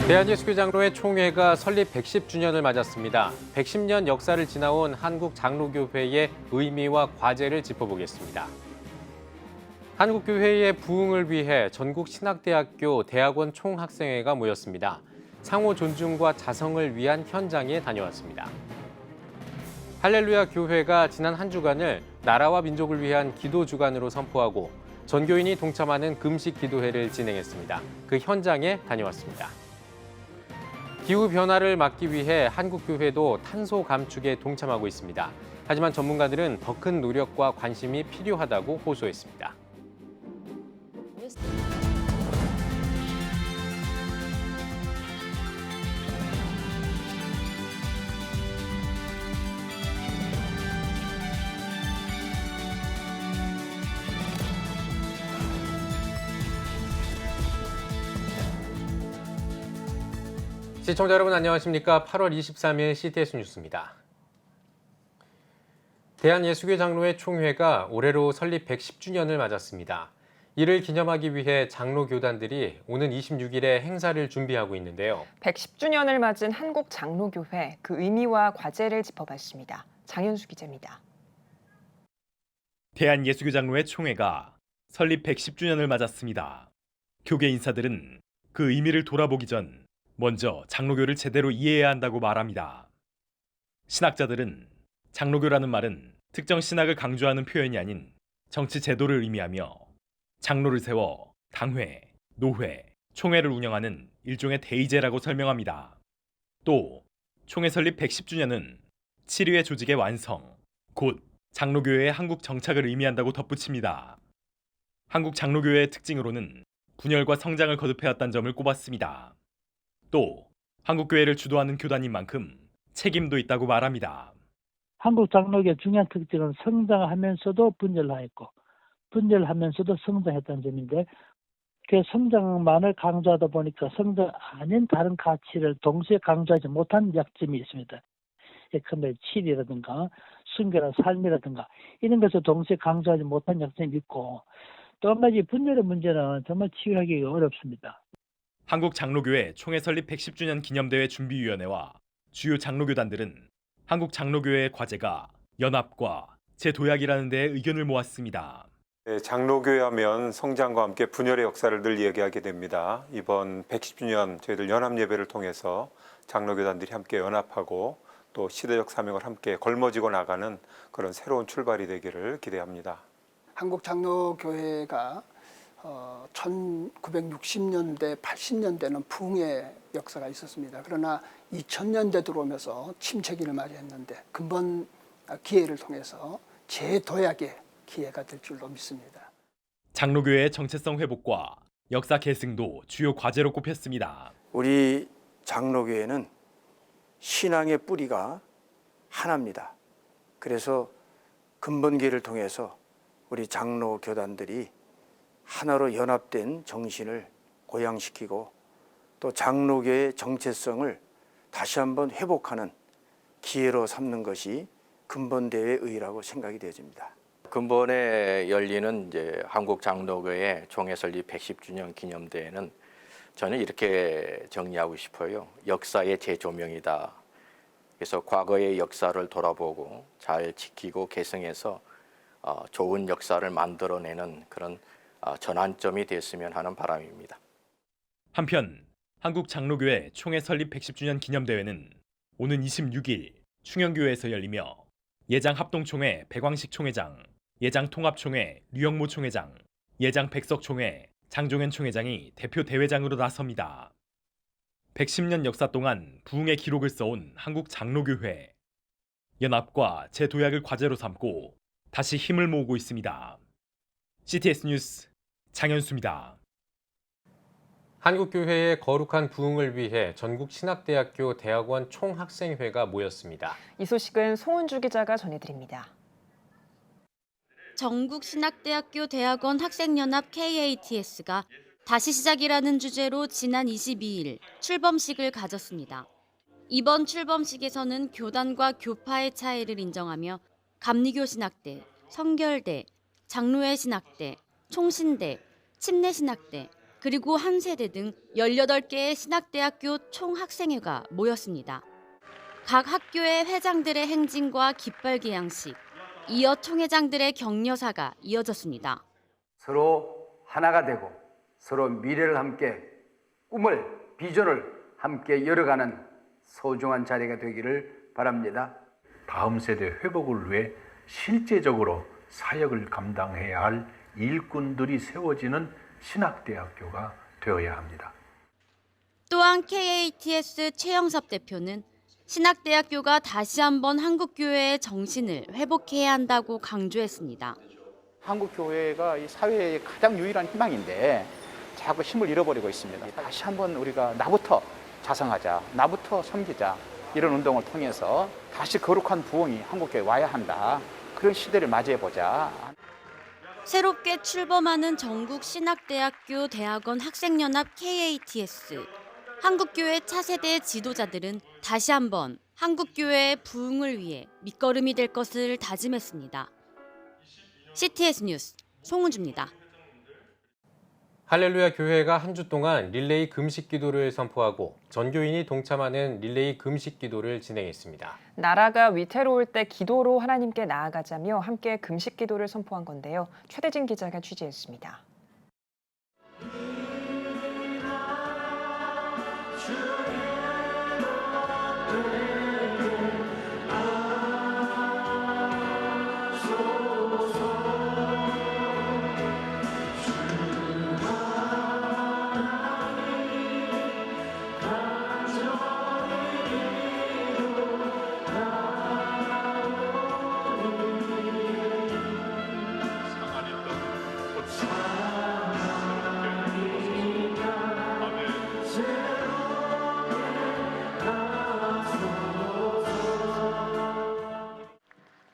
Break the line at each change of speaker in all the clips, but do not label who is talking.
대한예수교장로회 총회가 설립 110주년을 맞았습니다. 110년 역사를 지나온 한국장로교회의 의미와 과제를 짚어보겠습니다. 한국교회의 부흥을 위해 전국 신학대학교 대학원 총학생회가 모였습니다. 상호 존중과 자성을 위한 현장에 다녀왔습니다. 할렐루야 교회가 지난 한 주간을 나라와 민족을 위한 기도 주간으로 선포하고 전교인이 동참하는 금식 기도회를 진행했습니다. 그 현장에 다녀왔습니다. 기후변화를 막기 위해 한국교회도 탄소 감축에 동참하고 있습니다. 하지만 전문가들은 더 큰 노력과 관심이 필요하다고 호소했습니다. 시청자 여러분 안녕하십니까? 8월 23일 CTS 뉴스입니다. 대한예수교장로회 총회가 올해로 설립 110주년을 맞았습니다. 이를 기념하기 위해 장로교단들이 오는 26일에 행사를 준비하고 있는데요.
110주년을 맞은 한국장로교회, 그 의미와 과제를 짚어봤습니다. 장현수 기자입니다.
대한예수교장로회 총회가 설립 110주년을 맞았습니다. 교계 인사들은 그 의미를 돌아보기 전 먼저 장로교를 제대로 이해해야 한다고 말합니다. 신학자들은 장로교라는 말은 특정 신학을 강조하는 표현이 아닌 정치 제도를 의미하며 장로를 세워 당회, 노회, 총회를 운영하는 일종의 대의제라고 설명합니다. 또 총회 설립 110주년은 7위의 조직의 완성, 곧 장로교회의 한국 정착을 의미한다고 덧붙입니다. 한국 장로교회의 특징으로는 분열과 성장을 거듭해왔다는 점을 꼽았습니다. 또 한국교회를 주도하는 교단인 만큼 책임도 있다고 말합니다.
한국 장로교의 중요한 특징은 성장하면서도 분열하였고 분열하면서도 성장했다는 점인데 그 성장만을 강조하다 보니까 성장 아닌 다른 가치를 동시에 강조하지 못한 약점이 있습니다. 예컨대 칠이라든가 순결한 삶이라든가 이런 것을 동시에 강조하지 못한 약점이 있고 또 한 가지 분열의 문제는 정말 치유하기 어렵습니다.
한국장로교회 총회 설립 110주년 기념대회 준비위원회와 주요 장로교단들은 한국장로교회의 과제가 연합과 재도약이라는 데에 의견을 모았습니다.
네, 장로교회 하면 성장과 함께 분열의 역사를 늘 얘기하게 됩니다. 이번 110주년 저희들 연합예배를 통해서 장로교단들이 함께 연합하고 또 시대적 사명을 함께 걸머지고 나가는 그런 새로운 출발이 되기를 기대합니다.
한국장로교회가 1960년대, 80년대는 부흥의 역사가 있었습니다. 그러나 2000년대 들어오면서 침체기를 맞이했는데 근본 기회를 통해서 재도약의 기회가 될 줄로 믿습니다.
장로교회의 정체성 회복과 역사 계승도 주요 과제로 꼽혔습니다.
우리 장로교회는 신앙의 뿌리가 하나입니다. 그래서 근본기를 통해서 우리 장로 교단들이 하나로 연합된 정신을 고양시키고 또 장로교의 정체성을 다시 한번 회복하는 기회로 삼는 것이 근본대회의 의의라고 생각이 되어집니다.
근본에 열리는 이제 한국장로교회 총회 설립 110주년 기념대회는 저는 이렇게 정리하고 싶어요. 역사의 재조명이다. 그래서 과거의 역사를 돌아보고 잘 지키고 계승해서 좋은 역사를 만들어내는 그런 전환점이 됐으면 하는 바람입니다.
한편 한국장로교회 총회 설립 110주년 기념대회는 오는 26일 충영교회에서 열리며 예장 합동총회 백왕식 총회장, 예장 통합총회 류영모 총회장, 예장 백석총회 장종현 총회장이 대표 대회장으로 나섭니다. 110년 역사 동안 부흥의 기록을 써온 한국장로교회. 연합과 재도약을 과제로 삼고 다시 힘을 모으고 있습니다. CTS 뉴스 장현수입니다.
한국교회의 거룩한 부흥을 위해 전국 신학대학교 대학원 총학생회가 모였습니다.
이 소식은 송은주 기자가 전해드립니다.
전국신학대학교 대학원 학생연합 KATS가 다시 시작이라는 주제로 지난 22일 출범식을 가졌습니다. 이번 출범식에서는 교단과 교파의 차이를 인정하며 감리교 신학대, 성결대, 장로회 신학대, 총신대, 침례 신학대, 그리고 한 세대 등 18개의 신학대학교 총학생회가 모였습니다. 각 학교의 회장들의 행진과 깃발 개양식, 이어 총회장들의 격려사가 이어졌습니다.
서로 하나가 되고 서로 미래를 함께 꿈을, 비전을 함께 열어가는 소중한 자리가 되기를 바랍니다.
다음 세대 회복을 위해 실제적으로 사역을 감당해야 할 일꾼들이 세워지는 신학대학교가 되어야 합니다.
또한 KATS 최영섭 대표는 신학대학교가 다시 한번 한국교회의 정신을 회복해야 한다고 강조했습니다.
한국교회가 이 사회의 가장 유일한 희망인데 자꾸 힘을 잃어버리고 있습니다. 다시 한번 우리가 나부터 자성하자, 나부터 섬기자, 이런 운동을 통해서 다시 거룩한 부흥이 한국교회에 와야 한다. 그런 시대를 맞이해보자.
새롭게 출범하는 전국 신학대학교 대학원 학생연합 KATS. 한국교회 차세대 지도자들은 다시 한번 한국교회의 부흥을 위해 밑거름이 될 것을 다짐했습니다. CTS 뉴스 송은주입니다.
할렐루야 교회가 한 주 동안 릴레이 금식 기도를 선포하고 전교인이 동참하는 릴레이 금식 기도를 진행했습니다.
나라가 위태로울 때 기도로 하나님께 나아가자며 함께 금식 기도를 선포한 건데요. 최대진 기자가 취재했습니다.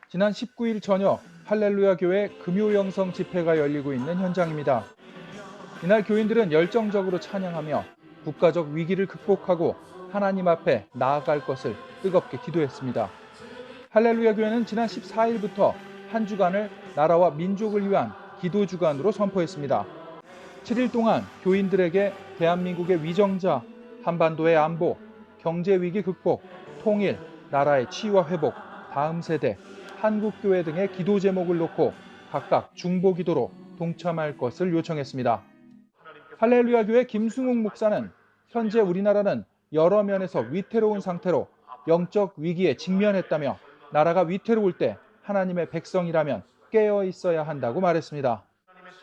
지난 19일 저녁 할렐루야 교회 금요영성 집회가 열리고 있는 현장입니다. 이날 교인들은 열정적으로 찬양하며 국가적 위기를 극복하고 하나님 앞에 나아갈 것을 뜨겁게 기도했습니다. 할렐루야 교회는 지난 14일부터 한 주간을 나라와 민족을 위한 기도 주간으로 선포했습니다. 7일 동안 교인들에게 대한민국의 위정자, 한반도의 안보, 경제 위기 극복, 통일, 나라의 치유와 회복, 다음 세대, 한국교회 등의 기도 제목을 놓고 각각 중보 기도로 동참할 것을 요청했습니다. 할렐루야 교회 김승욱 목사는 현재 우리나라는 여러 면에서 위태로운 상태로 영적 위기에 직면했다며 나라가 위태로울 때 하나님의 백성이라면 깨어 있어야 한다고 말했습니다.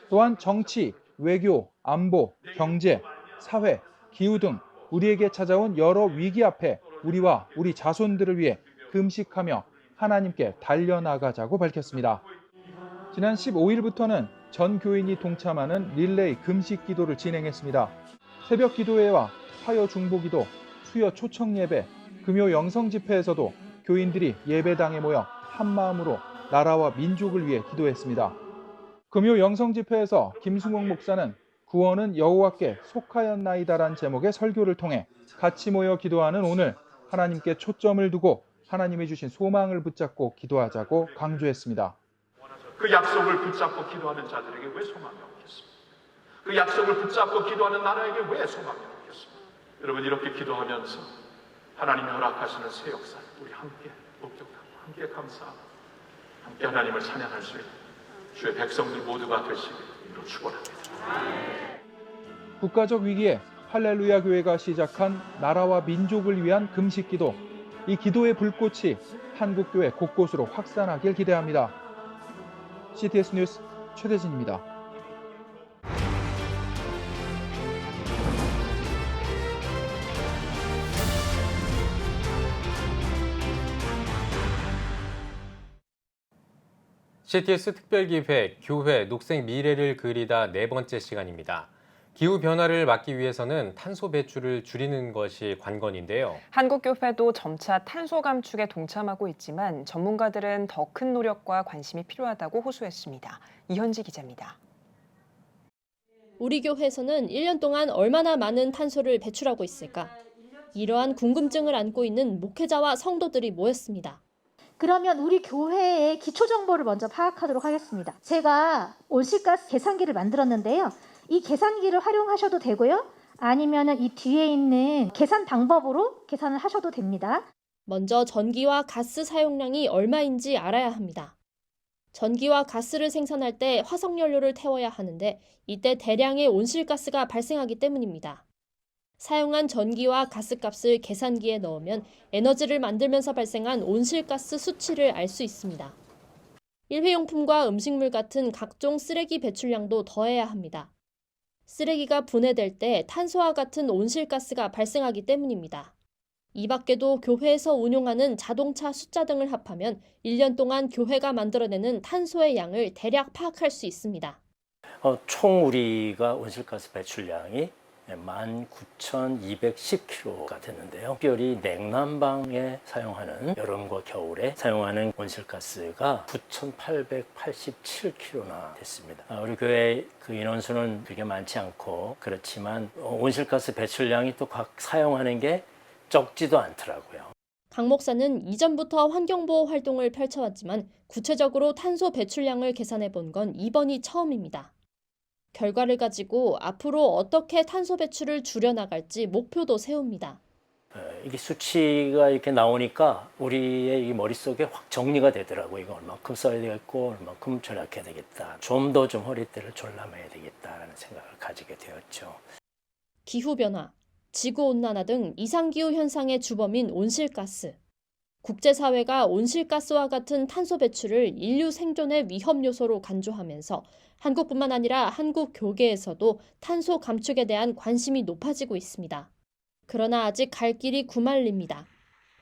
또한 정치, 외교, 안보, 경제, 사회, 기후 등 우리에게 찾아온 여러 위기 앞에 우리와 우리 자손들을 위해 금식하며 하나님께 달려나가자고 밝혔습니다. 지난 15일부터는 전 교인이 동참하는 릴레이 금식 기도를 진행했습니다. 새벽 기도회와 화요 중보기도, 수요 초청 예배, 금요 영성 집회에서도 교인들이 예배당에 모여 한마음으로 나라와 민족을 위해 기도했습니다. 금요 영성 집회에서 김승욱 목사는 구원은 여호와께 속하였나이다란 제목의 설교를 통해 같이 모여 기도하는 오늘 하나님께 초점을 두고 하나님이 주신 소망을 붙잡고 기도하자고 강조했습니다.
그 약속을 붙잡고 기도하는 자들에게 왜 소망이 없겠습니까? 그 약속을 붙잡고 기도하는 나라에게 왜 소망이 없겠습니까? 여러분, 이렇게 기도하면서 하나님이 허락하시는 새 역사를 우리 함께 목격하고 함께 감사하고 함께 하나님을 찬양할 수 있는 주의 백성들 모두가 되시기를 축원합니다.
국가적 위기에 할렐루야 교회가 시작한 나라와 민족을 위한 금식 기도, 이 기도의 불꽃이 한국교회 곳곳으로 확산하길 기대합니다. CTS 뉴스 최대진입니다.
CTS 특별기획 교회 녹색 미래를 그리다 4번째 시간입니다. 기후변화를 막기 위해서는 탄소 배출을 줄이는 것이 관건인데요.
한국교회도 점차 탄소 감축에 동참하고 있지만 전문가들은 더 큰 노력과 관심이 필요하다고 호소했습니다. 이현지 기자입니다.
우리 교회에서는 1년 동안 얼마나 많은 탄소를 배출하고 있을까? 이러한 궁금증을 안고 있는 목회자와 성도들이 모였습니다.
그러면 우리 교회의 기초 정보를 먼저 파악하도록 하겠습니다. 제가 온실가스 계산기를 만들었는데요. 이 계산기를 활용하셔도 되고요. 아니면은 이 뒤에 있는 계산 방법으로 계산을 하셔도 됩니다.
먼저 전기와 가스 사용량이 얼마인지 알아야 합니다. 전기와 가스를 생산할 때 화석연료를 태워야 하는데 이때 대량의 온실가스가 발생하기 때문입니다. 사용한 전기와 가스값을 계산기에 넣으면 에너지를 만들면서 발생한 온실가스 수치를 알 수 있습니다. 일회용품과 음식물 같은 각종 쓰레기 배출량도 더해야 합니다. 쓰레기가 분해될 때 탄소와 같은 온실가스가 발생하기 때문입니다. 이 밖에도 교회에서 운용하는 자동차 숫자 등을 합하면 1년 동안 교회가 만들어내는 탄소의 양을 대략 파악할 수 있습니다.
총 우리가 온실가스 배출량이 19,210kg가 됐는데요. 특별히 냉난방에 사용하는 여름과 겨울에 사용하는 온실가스가 9,887kg나 됐습니다. 우리 교회 그 인원수는 그렇게 많지 않고 그렇지만 온실가스 배출량이 또 각 사용하는 게 적지도 않더라고요.
강 목사는 이전부터 환경보호 활동을 펼쳐왔지만 구체적으로 탄소 배출량을 계산해 본 건 이번이 처음입니다. 결과를 가지고 앞으로 어떻게 탄소 배출을 줄여나갈지 목표도 세웁니다.
이게 수치가 이렇게 나오니까 우리의 이 머릿속에 확 정리가 되더라고요. 이거 얼만큼 써야 되겠고 얼만큼 절약해야 되겠다. 좀 더 허리띠를 졸라매야 되겠다라는 생각을 가지게 되었죠.
기후변화, 지구온난화 등 이상기후 현상의 주범인 온실가스. 국제사회가 온실가스와 같은 탄소 배출을 인류 생존의 위험 요소로 간주하면서 한국뿐만 아니라 한국 교계에서도 탄소 감축에 대한 관심이 높아지고 있습니다. 그러나 아직 갈 길이 구말립니다.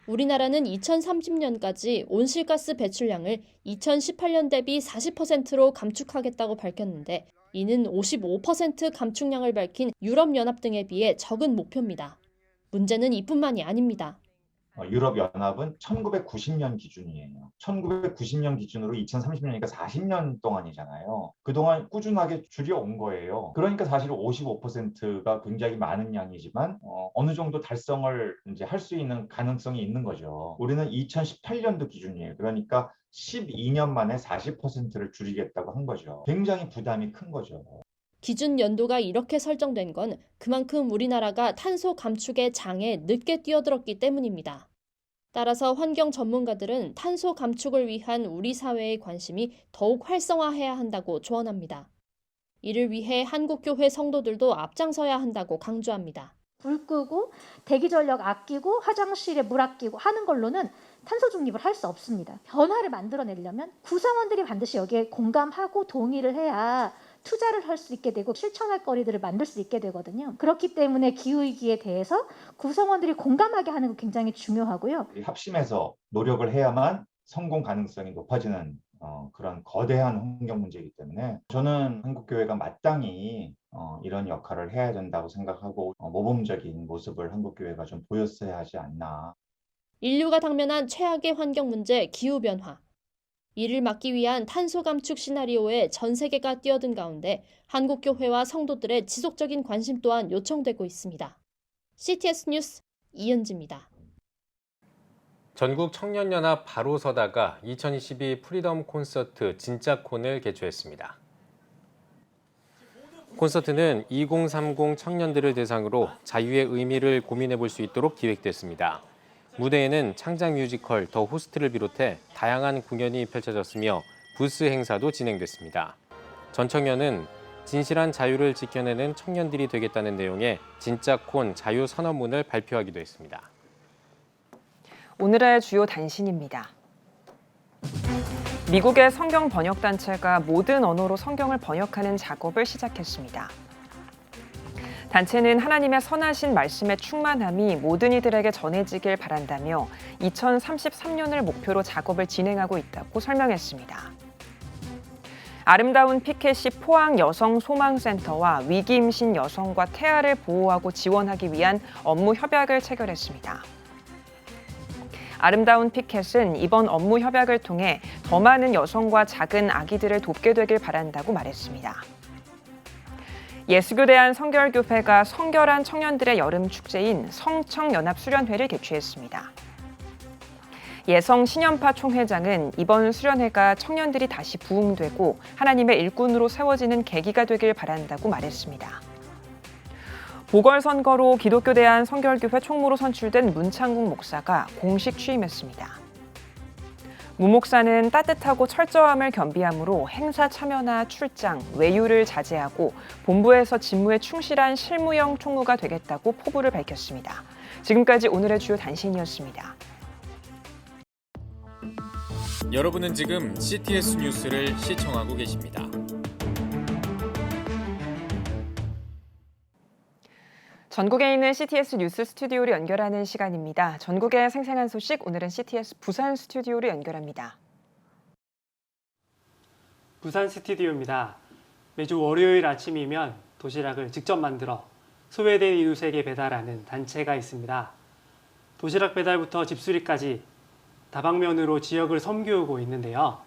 우리나라는 2030년까지 온실가스 배출량을 2018년 대비 40%로 감축하겠다고 밝혔는데 이는 55% 감축량을 밝힌 유럽연합 등에 비해 적은 목표입니다. 문제는 이뿐만이 아닙니다.
유럽연합은 1990년 기준이에요. 1990년 기준으로 2030년이니까 40년 동안이잖아요. 그동안 꾸준하게 줄여온 거예요. 그러니까 사실 55%가 굉장히 많은 양이지만 어느 정도 달성을 이제 할 수 있는 가능성이 있는 거죠. 우리는 2018년도 기준이에요. 그러니까 12년 만에 40%를 줄이겠다고 한 거죠. 굉장히 부담이 큰 거죠.
기준 연도가 이렇게 설정된 건 그만큼 우리나라가 탄소 감축의 장에 늦게 뛰어들었기 때문입니다. 따라서 환경 전문가들은 탄소 감축을 위한 우리 사회의 관심이 더욱 활성화해야 한다고 조언합니다. 이를 위해 한국교회 성도들도 앞장서야 한다고 강조합니다.
불 끄고 대기전력 아끼고 화장실에 물 아끼고 하는 걸로는 탄소 중립을 할 수 없습니다. 변화를 만들어내려면 구성원들이 반드시 여기에 공감하고 동의를 해야 투자를 할 수 있게 되고 실천할 거리들을 만들 수 있게 되거든요. 그렇기 때문에 기후위기에 대해서 구성원들이 공감하게 하는 거 굉장히 중요하고요.
합심해서 노력을 해야만 성공 가능성이 높아지는 그런 거대한 환경 문제이기 때문에 저는 한국교회가 마땅히 이런 역할을 해야 된다고 생각하고 모범적인 모습을 한국교회가 좀 보였어야 하지 않나.
인류가 당면한 최악의 환경 문제 기후변화. 이를 막기 위한 탄소 감축 시나리오에 전 세계가 뛰어든 가운데 한국교회와 성도들의 지속적인 관심 또한 요청되고 있습니다. CTS 뉴스 이은지입니다.
전국 청년연합 바로 서다가 2022 프리덤 콘서트 진짜콘을 개최했습니다. 콘서트는 2030 청년들을 대상으로 자유의 의미를 고민해 볼 수 있도록 기획됐습니다. 무대에는 창작 뮤지컬 더 호스트를 비롯해 다양한 공연이 펼쳐졌으며 부스 행사도 진행됐습니다. 전청년은 진실한 자유를 지켜내는 청년들이 되겠다는 내용의 진짜콘 자유 선언문을 발표하기도 했습니다.
오늘의 주요 단신입니다. 미국의 성경 번역 단체가 모든 언어로 성경을 번역하는 작업을 시작했습니다. 단체는 하나님의 선하신 말씀의 충만함이 모든 이들에게 전해지길 바란다며 2033년을 목표로 작업을 진행하고 있다고 설명했습니다. 아름다운 피켓이 포항 여성 소망센터와 위기 임신 여성과 태아를 보호하고 지원하기 위한 업무 협약을 체결했습니다. 아름다운 피켓은 이번 업무 협약을 통해 더 많은 여성과 작은 아기들을 돕게 되길 바란다고 말했습니다. 예수교대한 성결교회가 성결한 청년들의 여름 축제인 성청연합 수련회를 개최했습니다. 예성 신연파 총회장은 이번 수련회가 청년들이 다시 부흥되고 하나님의 일꾼으로 세워지는 계기가 되길 바란다고 말했습니다. 보궐선거로 기독교 대한성결교회 총무로 선출된 문창국 목사가 공식 취임했습니다. 문 목사는 따뜻하고 철저함을 겸비함으로 행사 참여나 출장, 외유를 자제하고 본부에서 직무에 충실한 실무형 총무가 되겠다고 포부를 밝혔습니다. 지금까지 오늘의 주요 단신이었습니다.
여러분은 지금 CTS 뉴스를 시청하고 계십니다.
전국에 있는 CTS 뉴스 스튜디오를 연결하는 시간입니다. 전국의 생생한 소식, 오늘은 CTS 부산 스튜디오를 연결합니다.
부산 스튜디오입니다. 매주 월요일 아침이면 도시락을 직접 만들어 소외된 이웃에게 배달하는 단체가 있습니다. 도시락 배달부터 집수리까지 다방면으로 지역을 섬기고 있는데요.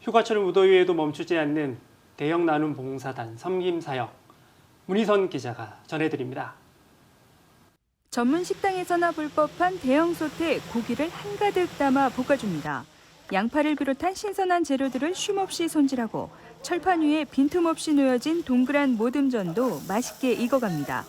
휴가철 무더위에도 멈추지 않는 대형 나눔 봉사단 섬김 사역, 문희선 기자가 전해드립니다.
전문 식당에서나 볼 법한 대형 솥에 고기를 한가득 담아 볶아줍니다. 양파를 비롯한 신선한 재료들을 쉼없이 손질하고 철판 위에 빈틈없이 놓여진 동그란 모듬전도 맛있게 익어갑니다.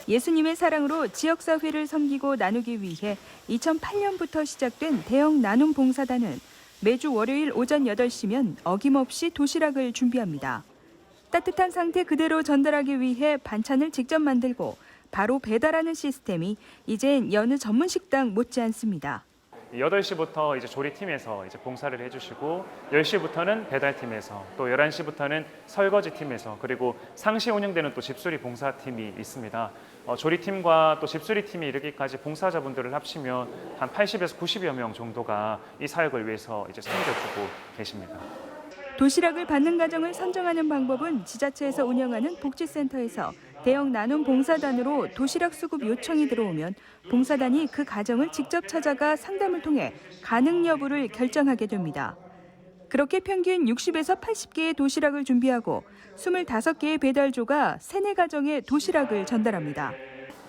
예수님의 사랑으로 지역사회를 섬기고 나누기 위해 2008년부터 시작된 대형 나눔 봉사단은 매주 월요일 오전 8시면 어김없이 도시락을 준비합니다. 따뜻한 상태 그대로 전달하기 위해 반찬을 직접 만들고 바로 배달하는 시스템이 이젠 여느 전문 식당 못지않습니다.
8시부터 이제 조리팀에서 이제 봉사를 해주시고 10시부터는 배달팀에서 또 11시부터는 설거지팀에서 그리고 상시 운영되는 또 집수리 봉사팀이 있습니다. 조리팀과 또 집수리팀이 이르기까지 봉사자분들을 합치면 한 80에서 90여 명 정도가 이 사역을 위해서 이제 섬겨주고 계십니다.
도시락을 받는 가정을 선정하는 방법은 지자체에서 운영하는 복지센터에서 대형 나눔 봉사단으로 도시락 수급 요청이 들어오면 봉사단이 그 가정을 직접 찾아가 상담을 통해 가능 여부를 결정하게 됩니다. 그렇게 평균 60에서 80개의 도시락을 준비하고 25개의 배달조가 3-4가정에 도시락을 전달합니다.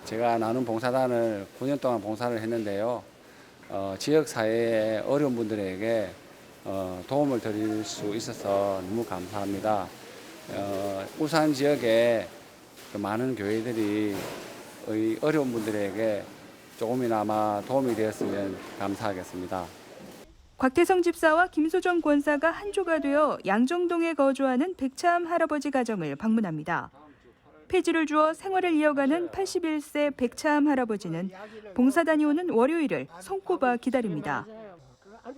제가 나눔 봉사단을 9년 동안 봉사를 했는데요. 지역사회의 어려운 분들에게 도움을 드릴 수 있어서 너무 감사합니다. 우산 지역에 많은 교회들이 어려운 분들에게 조금이나마 도움이 되었으면 감사하겠습니다.
곽태성 집사와 김소정 권사가 한조가 되어 양정동에 거주하는 백차암 할아버지 가정을 방문합니다. 폐지를 주어 생활을 이어가는 81세 백차암 할아버지는 봉사단이 오는 월요일을 손꼽아 기다립니다.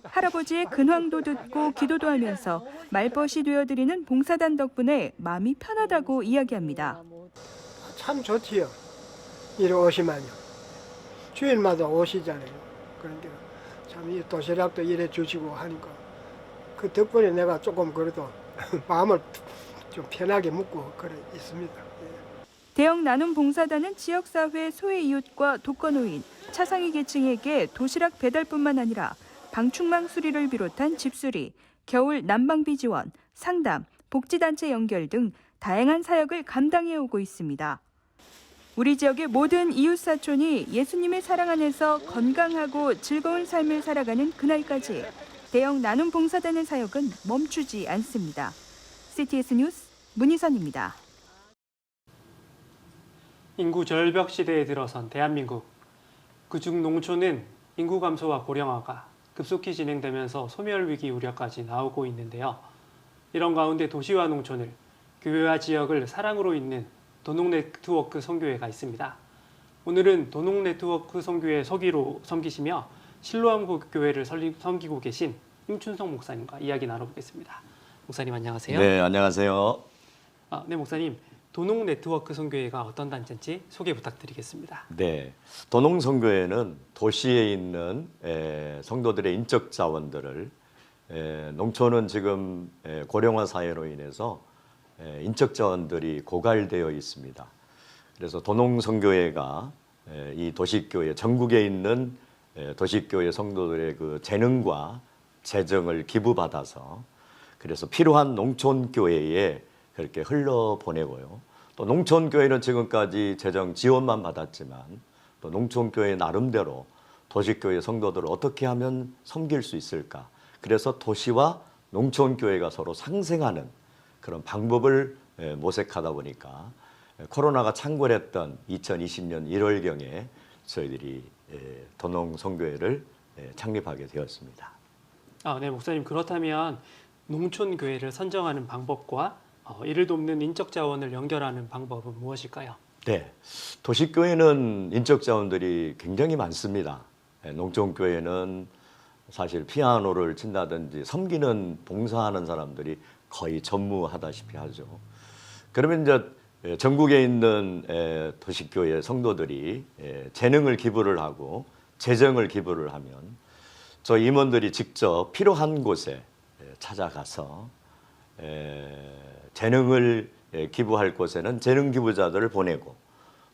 할아버지의 근황도 듣고 기도도 하면서 말벗이 되어드리는 봉사단 덕분에 마음이 편하다고 이야기합니다.
참 좋지요. 이리 오시면요. 주일마다 오시잖아요. 그런데 참 이 도시락도 이래 주시고 하니까 그 덕분에 내가 조금 그래도 마음을 좀 편하게 묵고 그래 있습니다.
대형 나눔 봉사단은 지역사회 소외 이웃과 독거노인, 차상위 계층에게 도시락 배달뿐만 아니라 방충망 수리를 비롯한 집수리, 겨울 난방비 지원, 상담, 복지단체 연결 등 다양한 사역을 감당해 오고 있습니다. 우리 지역의 모든 이웃사촌이 예수님의 사랑 안에서 건강하고 즐거운 삶을 살아가는 그날까지 대형 나눔 봉사단의 사역은 멈추지 않습니다. CTS 뉴스 문희선입니다.
인구 절벽 시대에 들어선 대한민국. 그중 농촌은 인구 감소와 고령화가 급속히 진행되면서 소멸 위기 우려까지 나오고 있는데요. 이런 가운데 도시와 농촌을, 교회와 지역을 사랑으로 잇는 도농네트워크 선교회가 있습니다. 오늘은 도농네트워크 선교회 서기로 섬기시며 실로암 교회를 섬기고 계신 임춘성 목사님과 이야기 나눠보겠습니다. 목사님 안녕하세요.
네, 안녕하세요.
네, 목사님. 도농네트워크 선교회가 어떤 단체인지 소개 부탁드리겠습니다.
네, 도농선교회는 도시에 있는 성도들의 인적 자원들을 농촌은 지금 고령화 사회로 인해서 인적 자원들이 고갈되어 있습니다. 그래서 도농선교회가 이 도시교회 전국에 있는 도시교회 성도들의 그 재능과 재정을 기부받아서 그래서 필요한 농촌교회에 그렇게 흘러보내고요. 또 농촌교회는 지금까지 재정 지원만 받았지만 또 농촌교회 나름대로 도시교회 성도들을 어떻게 하면 섬길 수 있을까? 그래서 도시와 농촌교회가 서로 상생하는 그런 방법을 모색하다 보니까 코로나가 창궐했던 2020년 1월경에 저희들이 도농성교회를 창립하게 되었습니다.
네, 목사님, 그렇다면 농촌 교회를 선정하는 방법과 이를 돕는 인적 자원을 연결하는 방법은 무엇일까요?
네, 도시교회는 인적 자원들이 굉장히 많습니다. 농촌교회는 사실 피아노를 친다든지 섬기는 봉사하는 사람들이 거의 전무하다시피 하죠. 그러면 이제 전국에 있는 도시교회 성도들이 재능을 기부를 하고 재정을 기부를 하면 저 임원들이 직접 필요한 곳에 찾아가서 재능을 기부할 곳에는 재능 기부자들을 보내고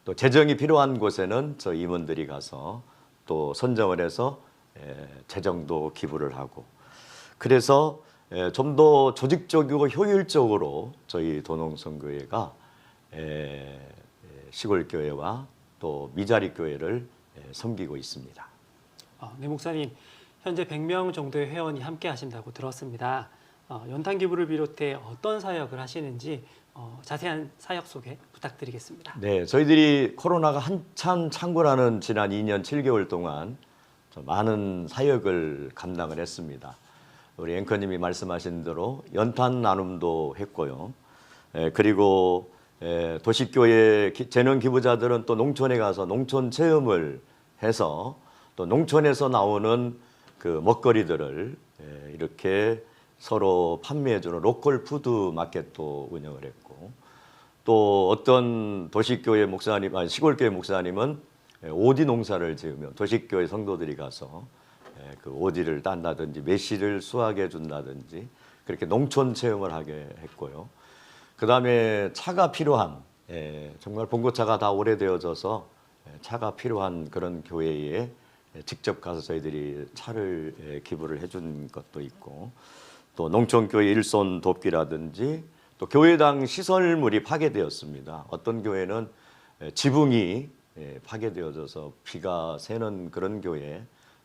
또 재정이 필요한 곳에는 저 임원들이 가서 또 선정을 해서 재정도 기부를 하고 그래서 좀 더 조직적이고 효율적으로 저희 도농성교회가 시골교회와 또 미자립교회를 섬기고 있습니다.
네, 목사님, 현재 100명 정도의 회원이 함께 하신다고 들었습니다. 연탄 기부를 비롯해 어떤 사역을 하시는지 자세한 사역 소개 부탁드리겠습니다.
네, 저희들이 코로나가 한참 창궐하는 지난 2년 7개월 동안 좀 많은 사역을 감당을 했습니다. 우리 앵커님이 말씀하신 대로 연탄 나눔도 했고요. 그리고 도시교회 재능 기부자들은 또 농촌에 가서 농촌 체험을 해서 또 농촌에서 나오는 그 먹거리들을 이렇게 서로 판매해주는 로컬 푸드 마켓도 운영을 했고 또 어떤 도시교회 목사님, 아니 시골교회 목사님은 오디 농사를 지으면 도시교회 성도들이 가서 그 오디를 딴다든지 매실을 수확해 준다든지 그렇게 농촌 체험을 하게 했고요. 그 다음에 차가 필요한 정말 봉고차가 다 오래되어져서 차가 필요한 그런 교회에 직접 가서 저희들이 차를 기부를 해준 것도 있고 또 농촌교회 일손 돕기라든지 또 교회당 시설물이 파괴되었습니다. 어떤 교회는 지붕이 파괴되어져서 비가 새는 그런 교회에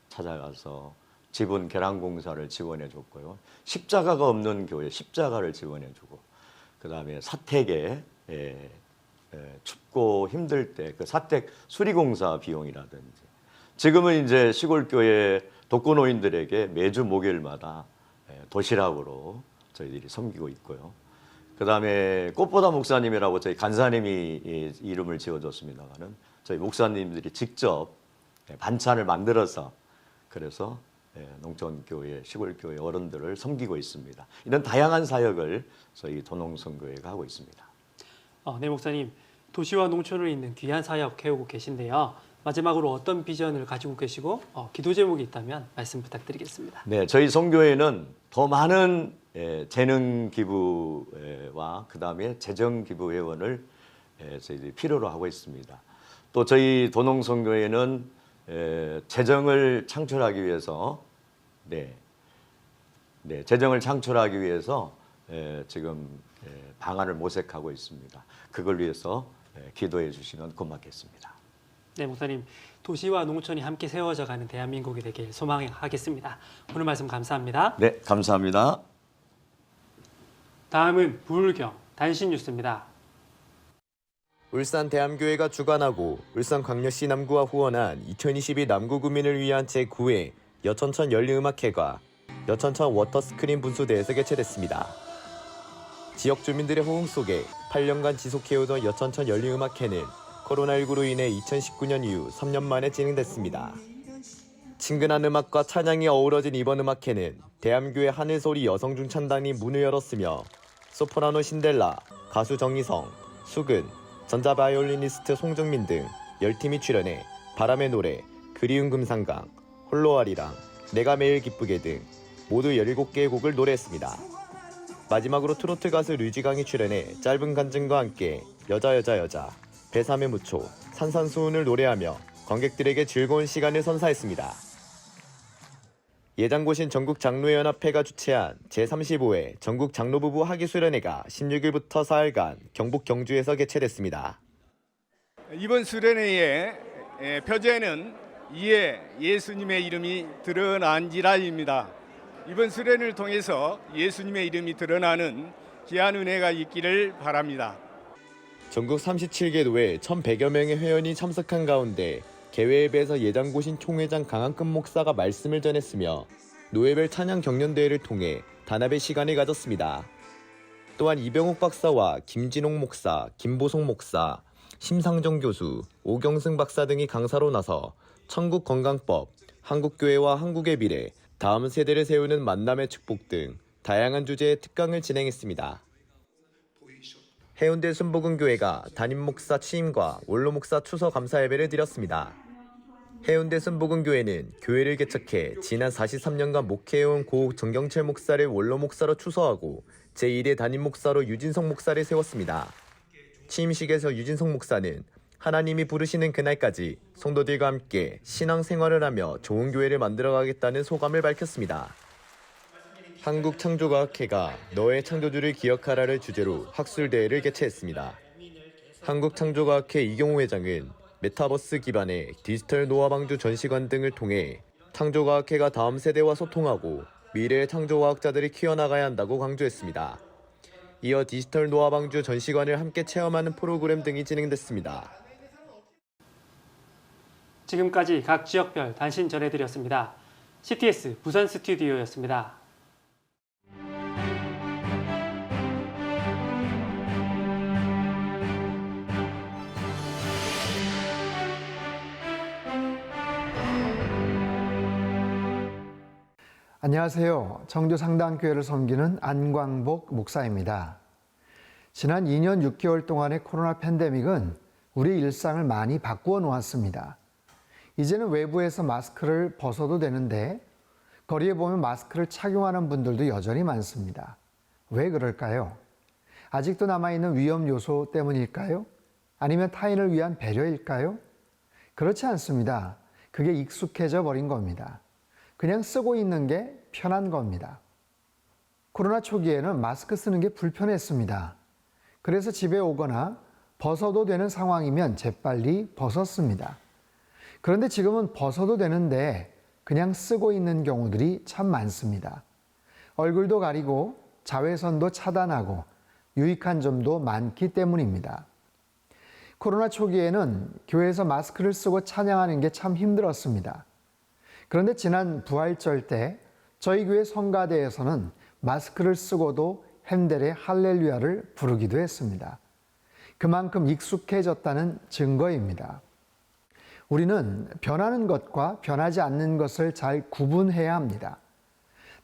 찾아가서 지붕 개량 공사를 지원해 줬고요. 십자가가 없는 교회 십자가를 지원해 주고 그다음에 사택에 춥고 힘들 때 그 사택 수리공사 비용이라든지 지금은 이제 시골교회 독거노인들에게 매주 목요일마다 도시락으로 저희들이 섬기고 있고요. 그다음에 꽃보다 목사님이라고 저희 간사님이 이름을 지어줬습니다만은 저희 목사님들이 직접 반찬을 만들어서 그래서 농촌교회, 시골교회 어른들을 섬기고 있습니다. 이런 다양한 사역을 저희 도농성교회가 하고 있습니다.
네, 목사님, 도시와 농촌을 잇는 귀한 사역 해오고 계신데요. 마지막으로 어떤 비전을 가지고 계시고 기도 제목이 있다면 말씀 부탁드리겠습니다.
네, 저희 성교회는 더 많은 재능 기부와 그다음에 재정 기부 회원을 저희들이 필요로 하고 있습니다. 또 저희 도농성교회는 재정을 창출하기 위해서 재정을 창출하기 위해서 지금 방안을 모색하고 있습니다. 그걸 위해서 기도해 주시면 고맙겠습니다.
네, 목사님, 도시와 농촌이 함께 세워져 가는 대한민국이 되길 소망하겠습니다. 오늘 말씀 감사합니다.
네, 감사합니다.
다음은 부울경 단신 뉴스입니다.
울산 대암교회가 주관하고 울산광역시 남구가 후원한 2022 남구구민을 위한 제9회 여천천 열린음악회가 여천천 워터스크린 분수대에서 개최됐습니다. 지역 주민들의 호응 속에 8년간 지속해오던 여천천 열린음악회는 코로나19로 인해 2019년 이후 3년 만에 진행됐습니다. 친근한 음악과 찬양이 어우러진 이번 음악회는 대암교회 하늘소리 여성중창단이 문을 열었으며 소프라노 신델라, 가수 정희성, 수근, 전자바이올리니스트 송정민 등 10팀이 출연해 바람의 노래, 그리운 금상강, 홀로아리랑, 내가 매일 기쁘게 등 모두 17개의 곡을 노래했습니다. 마지막으로 트로트 가수 류지강이 출연해 짧은 간증과 함께 여자 여자 여자, 배삼의 무초, 산산수훈을 노래하며 관객들에게 즐거운 시간을 선사했습니다. 예장고신 전국장로연합회가 주최한 제35회 전국장로부부 학위수련회가 16일부터 4일간 경북 경주에서 개최됐습니다.
이번 수련회의 표제는 이에 예수님의 이름이 드러난지라입니다. 이번 수련을 통해서 예수님의 이름이 드러나는 귀한 은혜가 있기를 바랍니다.
전국 37개 노회 1,100여 명의 회원이 참석한 가운데 개회예배에서 예장고신 총회장 강한금 목사가 말씀을 전했으며 노회별 찬양 경연대회를 통해 단합의 시간을 가졌습니다. 또한 이병욱 박사와 김진홍 목사, 김보송 목사, 심상정 교수, 오경승 박사 등이 강사로 나서 천국건강법, 한국교회와 한국의 미래, 다음 세대를 세우는 만남의 축복 등 다양한 주제의 특강을 진행했습니다. 해운대 순복음교회가 담임 목사 취임과 원로 목사 추서 감사 예배를 드렸습니다. 해운대 순복음교회는 교회를 개척해 지난 43년간 목회해온 고 정경철 목사를 원로 목사로 추서하고 제1의 담임 목사로 유진성 목사를 세웠습니다. 취임식에서 유진성 목사는 하나님이 부르시는 그날까지 성도들과 함께 신앙생활을 하며 좋은 교회를 만들어가겠다는 소감을 밝혔습니다. 한국창조과학회가 너의 창조주를 기억하라를 주제로 학술대회를 개최했습니다. 한국창조과학회 이경호 회장은 메타버스 기반의 디지털 노화방주 전시관 등을 통해 창조과학회가 다음 세대와 소통하고 미래의 창조과학자들이 키워나가야 한다고 강조했습니다. 이어 디지털 노화방주 전시관을 함께 체험하는 프로그램 등이 진행됐습니다.
지금까지 각 지역별 단신 전해드렸습니다. CTS 부산 스튜디오였습니다.
안녕하세요. 정조상당교회를 섬기는 안광복 목사입니다. 지난 2년 6개월 동안의 코로나 팬데믹은 우리 일상을 많이 바꾸어 놓았습니다. 이제는 외부에서 마스크를 벗어도 되는데 거리에 보면 마스크를 착용하는 분들도 여전히 많습니다. 왜 그럴까요? 아직도 남아있는 위험 요소 때문일까요? 아니면 타인을 위한 배려일까요? 그렇지 않습니다. 그게 익숙해져 버린 겁니다. 그냥 쓰고 있는 게 편한 겁니다. 코로나 초기에는 마스크 쓰는 게 불편했습니다. 그래서 집에 오거나 벗어도 되는 상황이면 재빨리 벗었습니다. 그런데 지금은 벗어도 되는데 그냥 쓰고 있는 경우들이 참 많습니다. 얼굴도 가리고 자외선도 차단하고 유익한 점도 많기 때문입니다. 코로나 초기에는 교회에서 마스크를 쓰고 찬양하는 게 참 힘들었습니다. 그런데 지난 부활절 때 저희 교회 성가대에서는 마스크를 쓰고도 핸델의 할렐루야를 부르기도 했습니다. 그만큼 익숙해졌다는 증거입니다. 우리는 변하는 것과 변하지 않는 것을 잘 구분해야 합니다.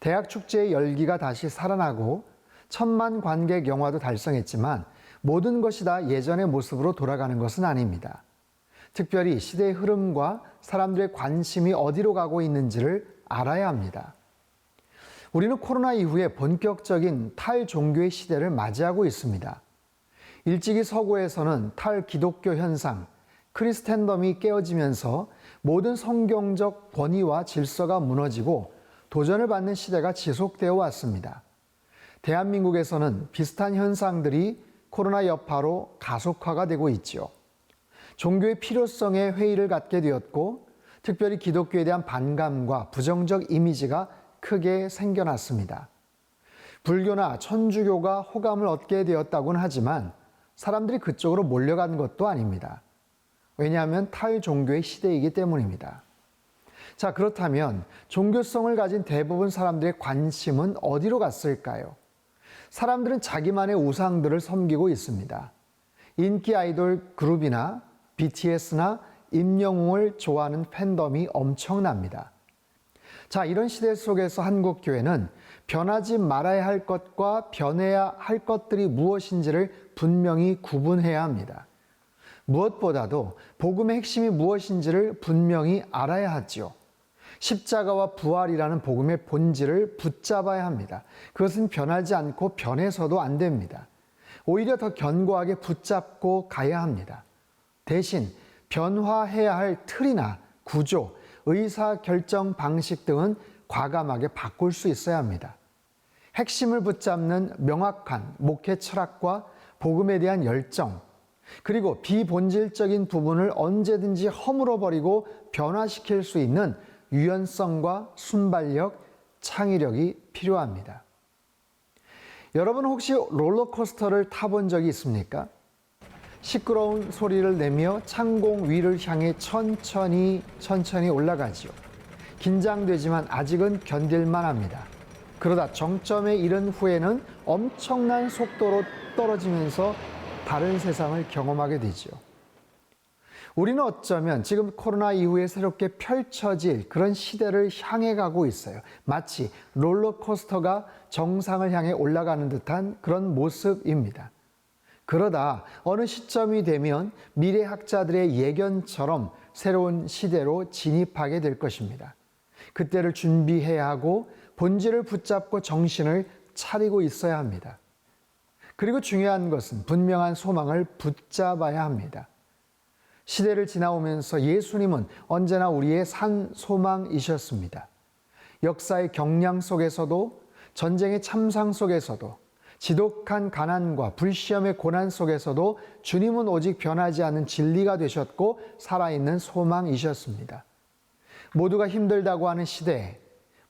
대학 축제의 열기가 다시 살아나고 1000만 관객 영화도 달성했지만 모든 것이 다 예전의 모습으로 돌아가는 것은 아닙니다. 특별히 시대의 흐름과 사람들의 관심이 어디로 가고 있는지를 알아야 합니다. 우리는 코로나 이후에 본격적인 탈종교의 시대를 맞이하고 있습니다. 일찍이 서구에서는 탈기독교 현상, 크리스텐덤이 깨어지면서 모든 성경적 권위와 질서가 무너지고 도전을 받는 시대가 지속되어 왔습니다. 대한민국에서는 비슷한 현상들이 코로나 여파로 가속화가 되고 있죠. 종교의 필요성에 회의를 갖게 되었고 특별히 기독교에 대한 반감과 부정적 이미지가 크게 생겨났습니다. 불교나 천주교가 호감을 얻게 되었다고는 하지만 사람들이 그쪽으로 몰려간 것도 아닙니다. 왜냐하면 탈종교의 시대이기 때문입니다. 자, 그렇다면 종교성을 가진 대부분 사람들의 관심은 어디로 갔을까요? 사람들은 자기만의 우상들을 섬기고 있습니다. 인기 아이돌 그룹이나 BTS나 임영웅을 좋아하는 팬덤이 엄청납니다. 자, 이런 시대 속에서 한국교회는 변하지 말아야 할 것과 변해야 할 것들이 무엇인지를 분명히 구분해야 합니다. 무엇보다도 복음의 핵심이 무엇인지를 분명히 알아야 하죠. 십자가와 부활이라는 복음의 본질을 붙잡아야 합니다. 그것은 변하지 않고 변해서도 안 됩니다. 오히려 더 견고하게 붙잡고 가야 합니다. 대신 변화해야 할 틀이나 구조, 의사결정 방식 등은 과감하게 바꿀 수 있어야 합니다. 핵심을 붙잡는 명확한 목회 철학과 복음에 대한 열정, 그리고 비본질적인 부분을 언제든지 허물어버리고 변화시킬 수 있는 유연성과 순발력, 창의력이 필요합니다. 여러분 혹시 롤러코스터를 타본 적이 있습니까? 시끄러운 소리를 내며 창공 위를 향해 천천히 올라가지요. 긴장되지만 아직은 견딜만 합니다. 그러다 정점에 이른 후에는 엄청난 속도로 떨어지면서 다른 세상을 경험하게 되죠. 우리는 어쩌면 지금 코로나 이후에 새롭게 펼쳐질 그런 시대를 향해 가고 있어요. 마치 롤러코스터가 정상을 향해 올라가는 듯한 그런 모습입니다. 그러다 어느 시점이 되면 미래학자들의 예견처럼 새로운 시대로 진입하게 될 것입니다. 그때를 준비해야 하고 본질을 붙잡고 정신을 차리고 있어야 합니다. 그리고 중요한 것은 분명한 소망을 붙잡아야 합니다. 시대를 지나오면서 예수님은 언제나 우리의 산 소망이셨습니다. 역사의 경량 속에서도, 전쟁의 참상 속에서도, 지독한 가난과 불시험의 고난 속에서도 주님은 오직 변하지 않는 진리가 되셨고 살아있는 소망이셨습니다. 모두가 힘들다고 하는 시대에,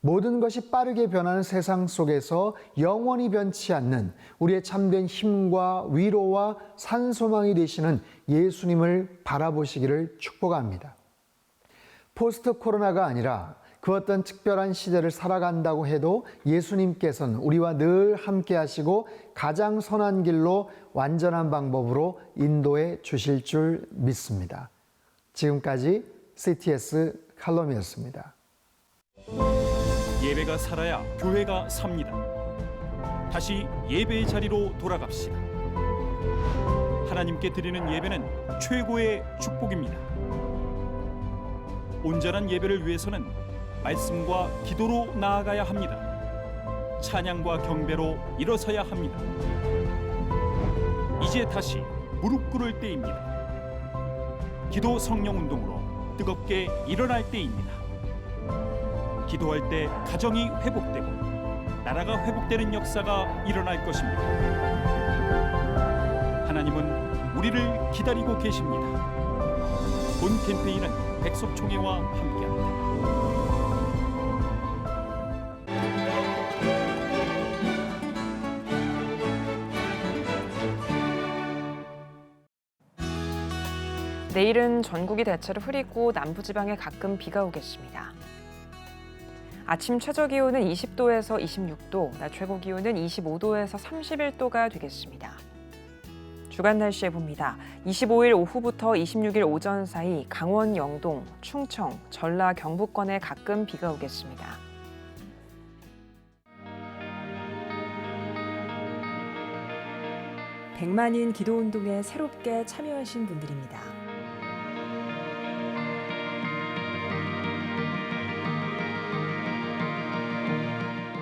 모든 것이 빠르게 변하는 세상 속에서 영원히 변치 않는 우리의 참된 힘과 위로와 산소망이 되시는 예수님을 바라보시기를 축복합니다. 포스트 코로나가 아니라 그 어떤 특별한 시대를 살아간다고 해도 예수님께서는 우리와 늘 함께 하시고 가장 선한 길로 완전한 방법으로 인도해 주실 줄 믿습니다. 지금까지 CTS 칼럼이었습니다.
예배가 살아야 교회가 삽니다. 다시 예배의 자리로 돌아갑시다. 하나님께 드리는 예배는 최고의 축복입니다. 온전한 예배를 위해서는 말씀과 기도로 나아가야 합니다. 찬양과 경배로 일어서야 합니다. 이제 다시 무릎 꿇을 때입니다. 기도 성령 운동으로 뜨겁게 일어날 때입니다. 기도할 때 가정이 회복되고 나라가 회복되는 역사가 일어날 것입니다. 하나님은 우리를 기다리고 계십니다. 본 캠페인은 백석총회와 함께합니다.
내일은 전국이 대체로 흐리고 남부지방에 가끔 비가 오겠습니다. 아침 최저기온은 20도에서 26도, 낮 최고기온은 25도에서 31도가 되겠습니다. 주간 날씨에 봅니다. 25일 오후부터 26일 오전 사이 강원 영동, 충청, 전라, 경북권에 가끔 비가 오겠습니다.
백만인 기도운동에 새롭게 참여하신 분들입니다.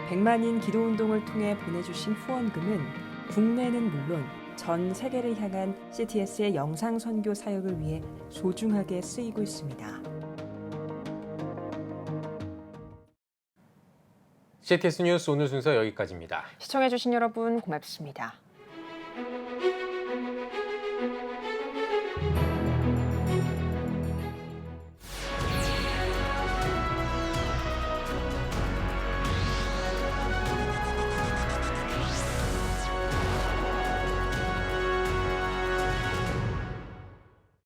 백만인 기도운동을 통해 보내주신 후원금은 국내는 물론 전 세계를 향한 CTS의 영상 선교 사역을 위해 소중하게 쓰이고 있습니다.
CTS 뉴스 오늘 순서 여기까지입니다.
시청해주신 여러분 고맙습니다.